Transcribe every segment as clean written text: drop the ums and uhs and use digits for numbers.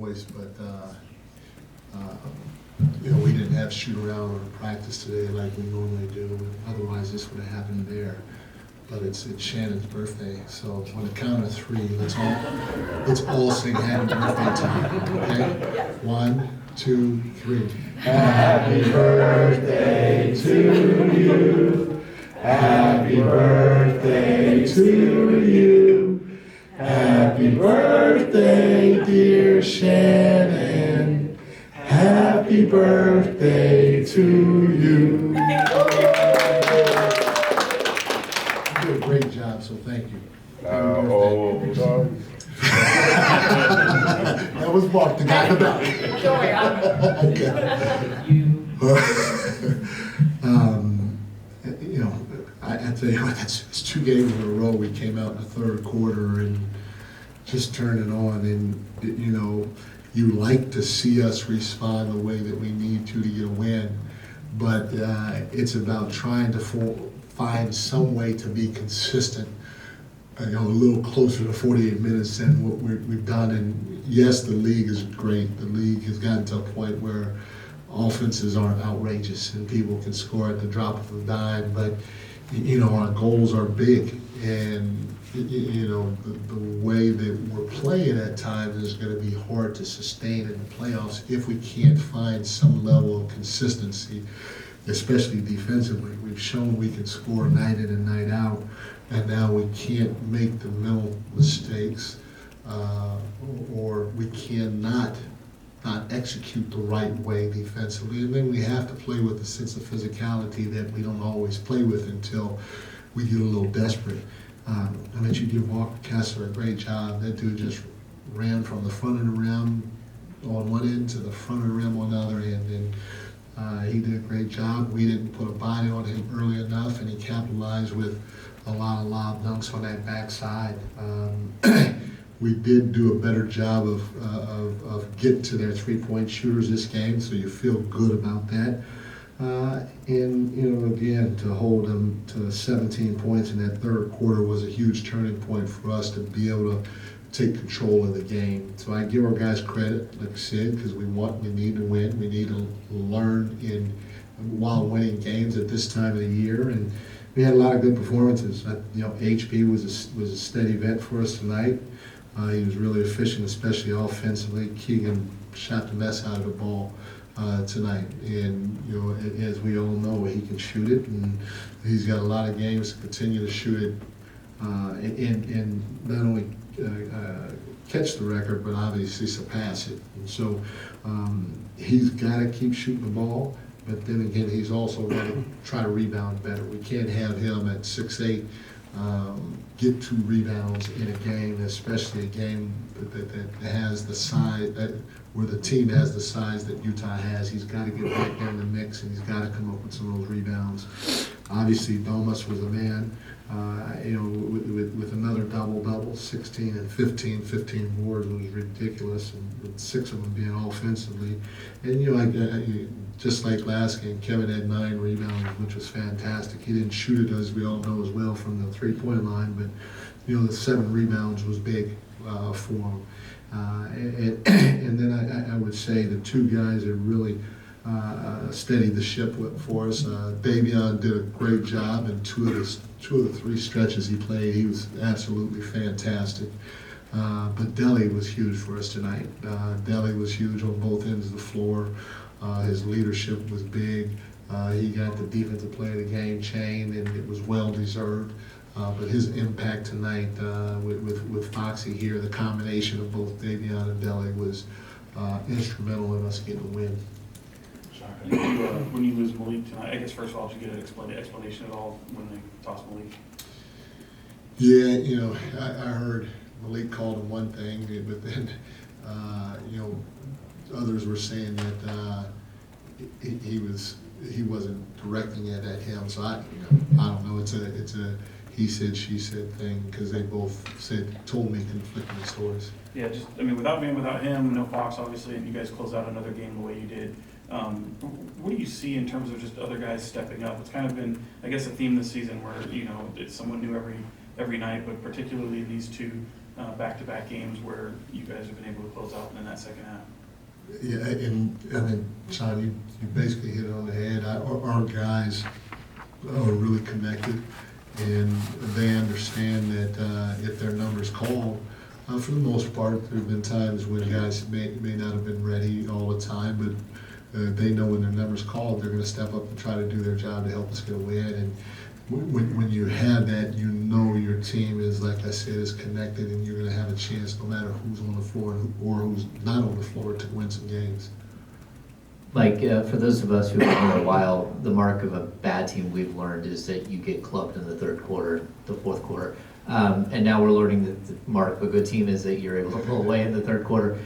But we didn't have shoot around or practice today like we normally do. Otherwise, this would have happened there. But it's Shannon's birthday, so on the count of three, let's all sing happy birthday to her. Okay? 1, 2, 3. Happy birthday to you. Happy birthday to you. Happy birthday, dear Shannon. Happy birthday to you. You did a great job, so thank you. That was Mark, the guy in the back. I tell you what, it's 2 games in a row. We came out in the third quarter and just turned it on, and you like to see us respond the way that we need to get a win, but it's about trying to find some way to be consistent. A little closer to 48 minutes than what we've done. And yes, the league is great. The league has gotten to a point where offenses aren't outrageous and people can score at the drop of a dime. But our goals are big, and the way that we're playing at times is going to be hard to sustain in the playoffs if we can't find some level of consistency, especially defensively. We've shown we can score night in and night out. And now we can't make the mental mistakes, or we cannot not execute the right way defensively. And then we have to play with a sense of physicality that we don't always play with until we get a little desperate. I mean, you give Walker Kessler a great job. That dude just ran from the front of the rim on one end to the front of the rim on the other end. And he did a great job. We didn't put a body on him early enough, and he capitalized with a lot of lob dunks on that backside. We did do a better job of getting to their three-point shooters this game, so you feel good about that. And again, to hold them to 17 points in that third quarter was a huge turning point for us to be able to take control of the game. So I give our guys credit, like I said, because we need to win. We need to learn while winning games at this time of the year. And we had a lot of good performances. HB was a steady vet for us tonight. He was really efficient, especially offensively. Keegan shot the mess out of the ball tonight. And as we all know, he can shoot it, and he's got a lot of games to continue to shoot it, and not only catch the record, but obviously surpass it. And so he's got to keep shooting the ball. But then again, he's also going to try to rebound better. We can't have him at 6'8", get 2 rebounds in a game, especially a game that has the size, where the team has the size that Utah has. He's got to get back in the mix, and he's got to come up with some of those rebounds. Obviously, Domas was a man, with another double-double, 16 and 15 boards was ridiculous, and with 6 of them being offensively. And just like last game, Kevin had 9 rebounds, which was fantastic. He didn't shoot it, as we all know, as well from the three-point line, but the 7 rebounds was big for him. And then I would say the 2 guys that really steadied the ship for us. Davion did a great job in 2 of the 3 stretches he played. He was absolutely fantastic. But Delly was huge for us tonight. Delly was huge on both ends of the floor. His leadership was big. He got the defensive player of the game chain, and it was well deserved. But his impact tonight with Foxy here, the combination of both Davion and Delly was instrumental in us getting a win. When you lose Malik tonight, I guess first of all, did you get an explanation at all when they tossed Malik? Yeah, I heard Malik called him one thing, but then others were saying that he wasn't directing it at him. So I don't know. It's a he said, she said thing, because they both told me conflicting stories. Yeah, without him, no Fox obviously, and you guys closed out another game the way you did. What do you see in terms of just other guys stepping up? It's kind of been, I guess, a theme this season where it's someone new every night, but particularly these two back-to-back games where you guys have been able to close out in that second half. Yeah, and I mean, Sean, you basically hit it on the head. Our guys are really connected, and they understand that if their number's called, for the most part, there have been times when guys may not have been ready all the time, but they know when their number's called, they're going to step up and try to do their job to help us get a win. And when you have that, you know your team is, like I said, is connected, and you're going to have a chance no matter who's on the floor or who's not on the floor to win some games. Mike, for those of us who have been here a while, the mark of a bad team we've learned is that you get clubbed in the third quarter, the fourth quarter. And now we're learning that the mark of a good team is that you're able to pull away in the third quarter.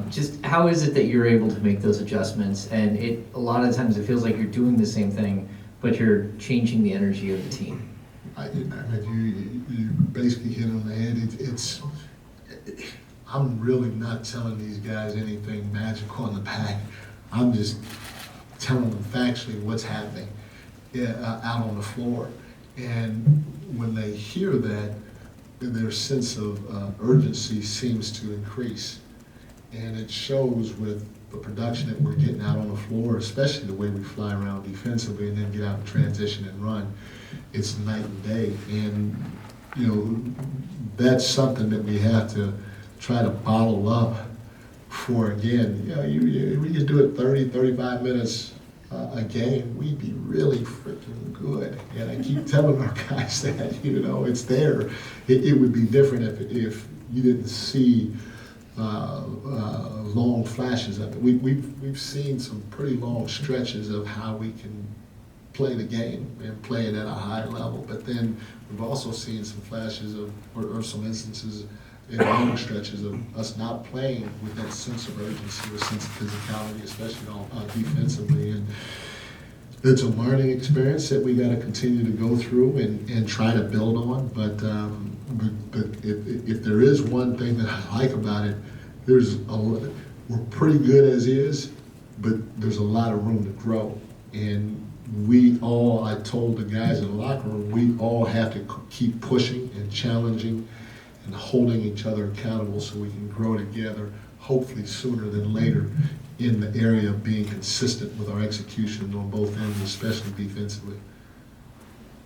Just how is it that you're able to make those adjustments? And a lot of times it feels like you're doing the same thing, but you're changing the energy of the team. I mean, you basically hit on the head. I'm really not telling these guys anything magical on the back. I'm just telling them factually what's happening out on the floor. And when they hear that, their sense of urgency seems to increase. And it shows with the production that we're getting out on the floor, especially the way we fly around defensively and then get out and transition and run. It's night and day. And, you know, that's something that we have to try to bottle up for, again, you know, we could do it 30, 35 minutes a game, we'd be really freaking good. And I keep telling our guys that, you know, it's there. It would be different if you didn't see long flashes of it. We've seen some pretty long stretches of how we can play the game and play it at a high level, but then we've also seen some flashes of, or some instances in long stretches of us not playing with that sense of urgency or sense of physicality, especially defensively. And it's a learning experience that we got to continue to go through and try to build on. But if there is one thing that I like about it, we're pretty good as is, but there's a lot of room to grow. And I told the guys in the locker room, we all have to keep pushing and challenging and holding each other accountable so we can grow together, hopefully sooner than later, in the area of being consistent with our execution on both ends, especially defensively.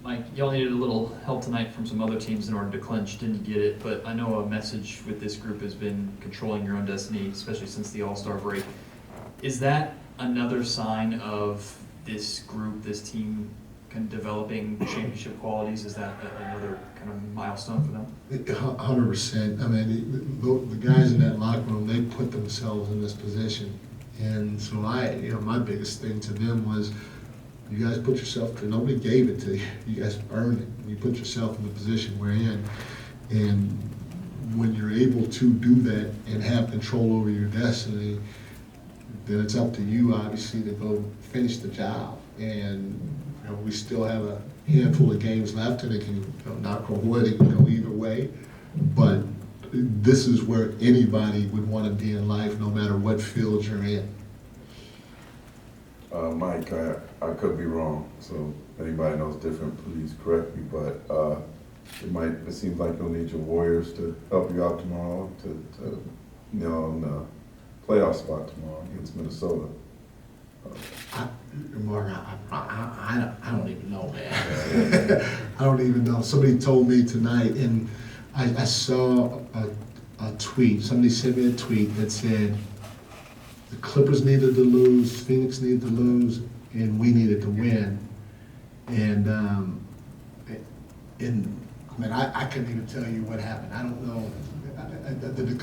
Mike, y'all needed a little help tonight from some other teams in order to clinch, didn't get it, but I know a message with this group has been controlling your own destiny, especially since the All-Star break. Is that another sign of this group, this team, kind of developing championship qualities? Is that another kind of milestone for them? 100%. I mean, the guys in that locker room, they put themselves in this position. And so my biggest thing to them was, you guys put yourself, nobody gave it to you. You guys earned it. You put yourself in the position we're in. And when you're able to do that and have control over your destiny, then it's up to you, obviously, to go finish the job. And we still have a handful of games left, and it can, knock on wood, it can go either way. But this is where anybody would want to be in life, no matter what field you're in. Mike, I could be wrong, so if anybody knows different, please correct me. But it seems like you'll need your Warriors to help you out tomorrow to nail on the playoff spot tomorrow against Minnesota. Mark, I don't even know, man. I don't even know. Somebody told me tonight, and I saw a tweet. Somebody sent me a tweet that said the Clippers needed to lose, Phoenix needed to lose, and we needed to win. And I mean, I couldn't even tell you what happened. I don't know.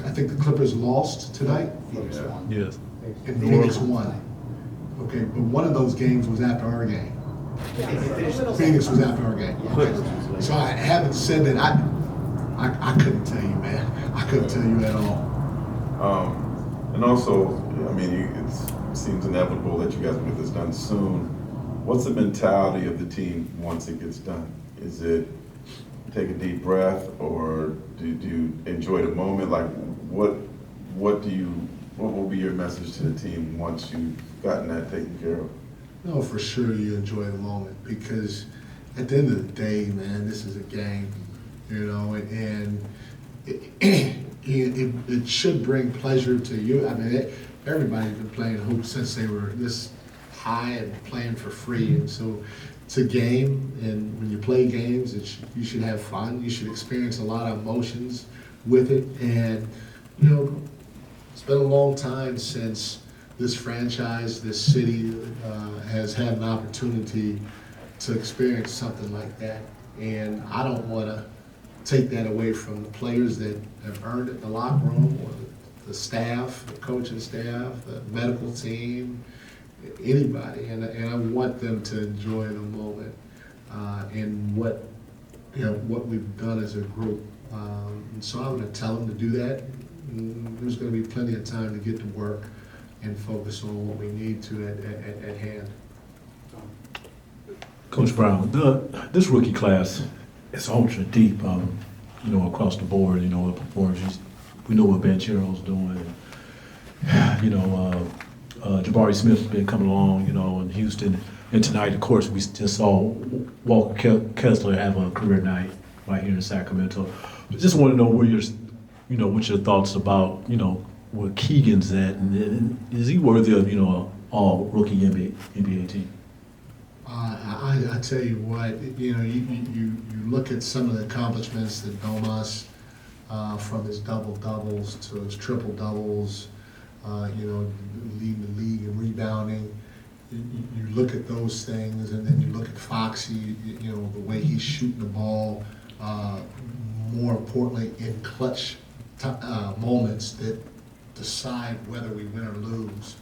I think the Clippers lost tonight. Phoenix won. Yes. And Phoenix won. Okay, but one of those games was after our game. Phoenix was after our game. Okay. So I haven't said that. I couldn't tell you, man. I couldn't tell you at all. And also, I mean, it seems inevitable that you guys will get this done soon. What's the mentality of the team once it gets done? Is it take a deep breath, or do you enjoy the moment? Like, what will be your message to the team once you've gotten that taken care of? No, for sure you enjoy the moment, because at the end of the day, man, this is a game, and it should bring pleasure to you. I mean, everybody's been playing hoops since they were this high and playing for free, and so it's a game, and when you play games, you should have fun. You should experience a lot of emotions with it, and you know, it's been a long time since this franchise, this city, has had an opportunity to experience something like that, and I don't want to take that away from the players that have earned it in the locker room, or the staff, the coaching staff, the medical team, anybody, and I want them to enjoy the moment and what we've done as a group. And so I'm going to tell them to do that. And there's going to be plenty of time to get to work and focus on what we need to at hand. Coach Brown, this rookie class is ultra deep, across the board, the performances. We know what Banchero's doing. Jabari Smith's been coming along, in Houston. And tonight, of course, we just saw Walker Kessler have a career night right here in Sacramento. Just want to know what your thoughts about, where Keegan's at, and is he worthy of, all rookie NBA team? I tell you what, you look at some of the accomplishments that Domas, from his double-doubles to his triple-doubles, leading the league in rebounding. You look at those things, and then you look at Foxy, the way he's shooting the ball, more importantly, in clutch moments that decide whether we win or lose.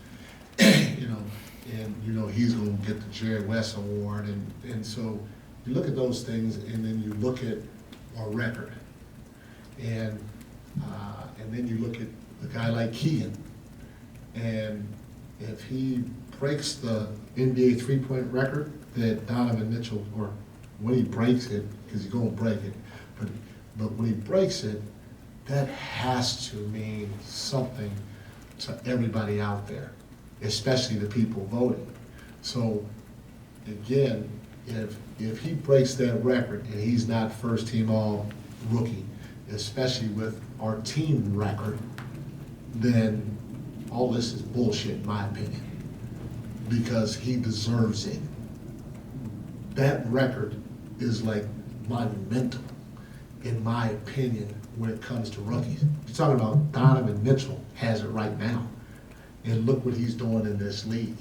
And he's going to get the Jerry West Award, and so you look at those things, and then you look at our record, and then you look at a guy like Keegan, and if he breaks the NBA three-point record that Donovan Mitchell, or when he breaks it, because he's going to break it, but when he breaks it, that has to mean something to everybody out there, especially the people voting. So again, if he breaks that record and he's not first team all rookie, especially with our team record, then all this is bullshit in my opinion, because he deserves it. That record is like monumental in my opinion when it comes to rookies. You're talking about Donovan Mitchell has it right now, and look what he's doing in this league.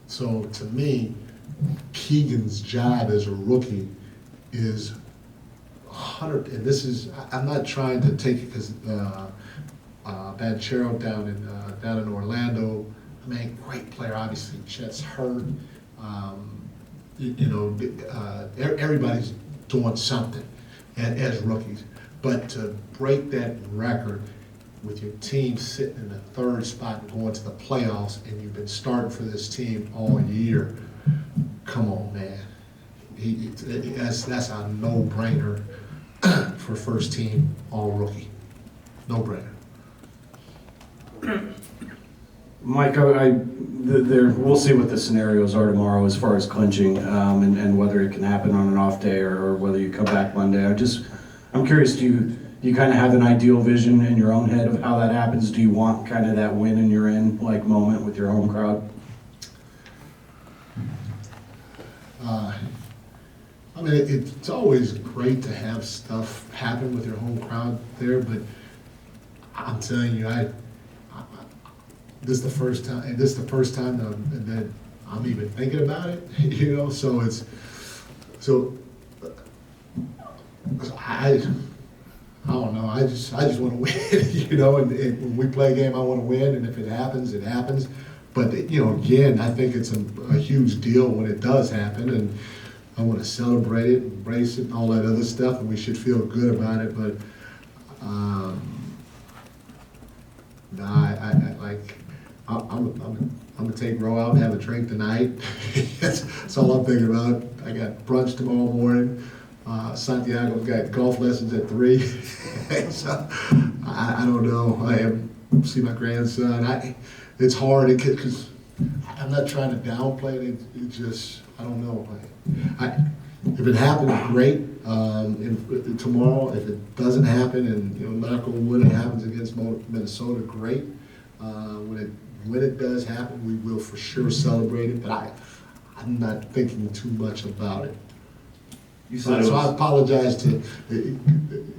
So to me, Keegan's job as a rookie is 100, and this is, I'm not trying to take it because Banchero down in Orlando, I mean, great player, obviously. Chet's hurt. Everybody's doing something as rookies. But to break that record with your team sitting in the third spot and going to the playoffs, and you've been starting for this team all year, come on, man. That's a no-brainer for first team all rookie. No-brainer. Mike, we'll see what the scenarios are tomorrow as far as clinching, and whether it can happen on an off day or whether you come back Monday. I'm curious, do you kind of have an ideal vision in your own head of how that happens? Do you want kind of that win and you're in like moment with your home crowd? I mean, it's always great to have stuff happen with your home crowd there, but I'm telling you, this is the first time that I'm even thinking about it, so I don't know, I just want to win, and when we play a game, I want to win, and if it happens, it happens. But, again, I think it's a huge deal when it does happen, and I want to celebrate it, embrace it, and all that other stuff, and we should feel good about it, but, I'm gonna take Ro out and have a drink tonight. That's all I'm thinking about. I got brunch tomorrow morning. Santiago's got golf lessons at 3. So I don't know. I see my grandson. It's hard because I'm not trying to downplay it. It just, I don't know. If it happens, great. Tomorrow, if it doesn't happen, and knock on wood, it happens against Minnesota, great. When it does happen, we will for sure celebrate it. But I'm not thinking too much about it. So I apologize to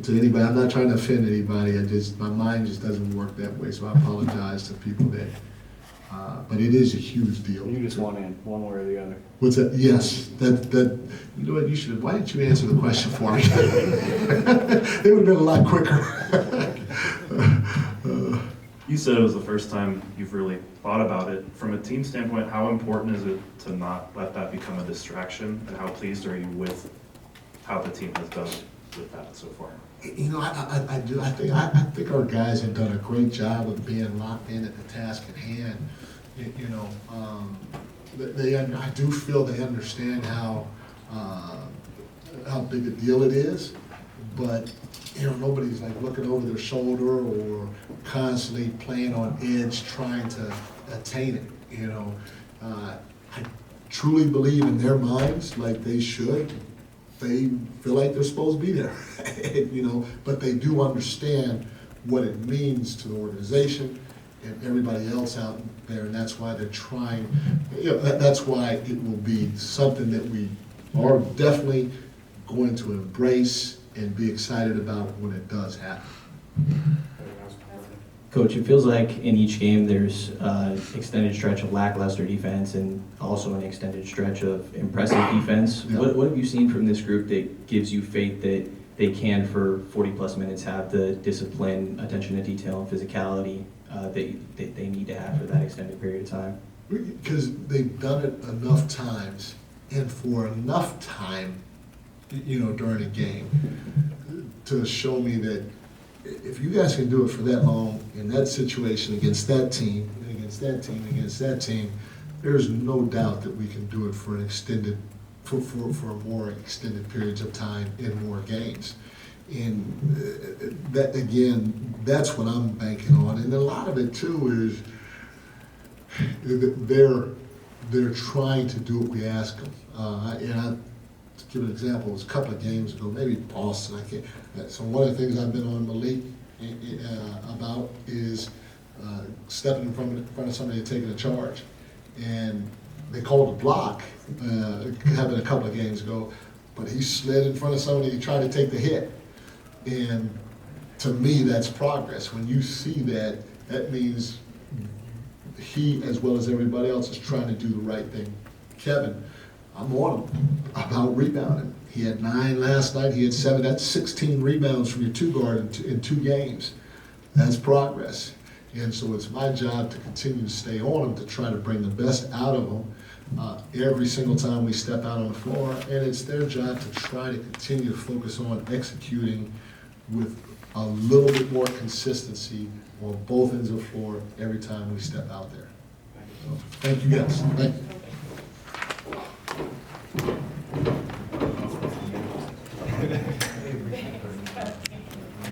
anybody. I'm not trying to offend anybody. My mind just doesn't work that way. So I apologize to people that. But it is a huge deal. You just want in, one way or the other. What's that? Yes, that. You know what? You should. Why didn't you answer the question for me? It would have been a lot quicker. You said it was the first time you've really thought about it. From a team standpoint, how important is it to not let that become a distraction? And how pleased are you with how the team has done with that so far? I do. I think our guys have done a great job of being locked in at the task at hand. I do feel they understand how big a deal it is, but nobody's like looking over their shoulder or constantly playing on edge trying to attain it. I truly believe in their minds, like they should. They feel like they're supposed to be there, but they do understand what it means to the organization and everybody else out there, and that's why they're trying. That's why it will be something that we are definitely going to embrace and be excited about when it does happen. Coach, it feels like in each game there's an extended stretch of lackluster defense and also an extended stretch of impressive defense. Yeah. What have you seen from this group that gives you faith that they can, for 40-plus minutes, have the discipline, attention to detail, and physicality that they need to have for that extended period of time? Because they've done it enough times and for enough time, during a game to show me that if you guys can do it for that long in that situation against that team, and against that team, against that team, there's no doubt that we can do it for for more extended periods of time in more games. And that, again, that's what I'm banking on. And a lot of it too is they're trying to do what we ask them. To give an example, it was a couple of games ago, maybe Boston. So one of the things I've been on Malik about is stepping in front of somebody and taking a charge. And they called a block, having a couple of games ago, but he slid in front of somebody and tried to take the hit. And to me, that's progress. When you see that, that means he, as well as everybody else, is trying to do the right thing. Kevin, I'm on him about rebounding. He had 9 last night, he had 7. That's 16 rebounds from your two guard in 2 games. That's progress. And so it's my job to continue to stay on him, to try to bring the best out of him every single time we step out on the floor. And it's their job to try to continue to focus on executing with a little bit more consistency on both ends of the floor every time we step out there. Thank you guys. Thank you.